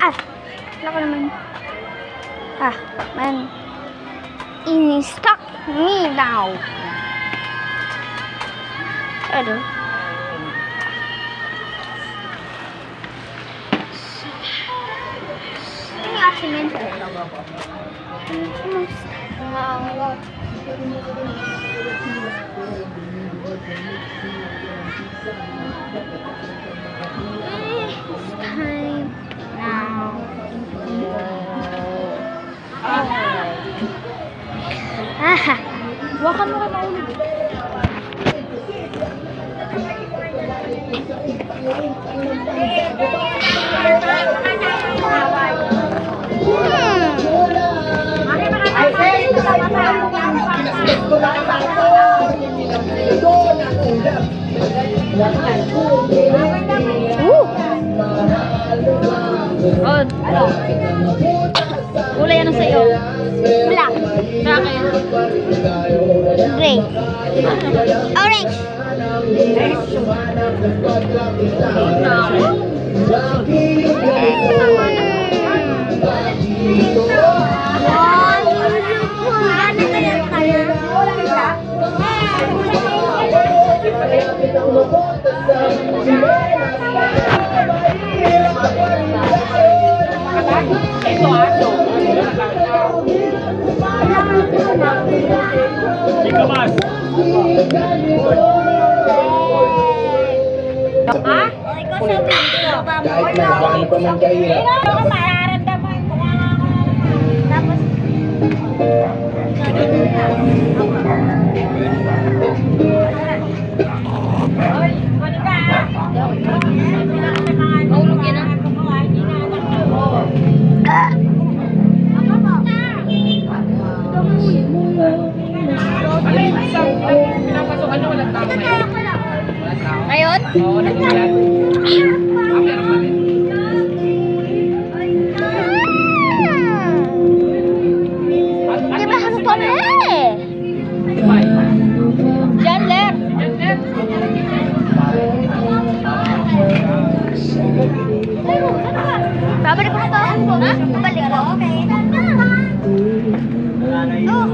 Ah, wala ko naman. Ah, man. In-stuck me now. Ano? Ano yung assignment? Time now. Ah, Wakan mo ka maulog. Oh, kulay ano sa'yo? black, Sa akin. gray, orange. Chika mas. Ha? Ikaw sa video ba mo? Kahit na bakit pa man kahirap. Ano ka mararamdaman mo? Tapos, Maulog yan ah. Pinapasukan nyo walang tao ngayon. Walang tao. Ngayon? Oo, nagsimulan. Meron pa rin. Di ba ako pa na eh? Diyan, left. Babalik ko na to. Ha? Babalik ko. Okay. Oh.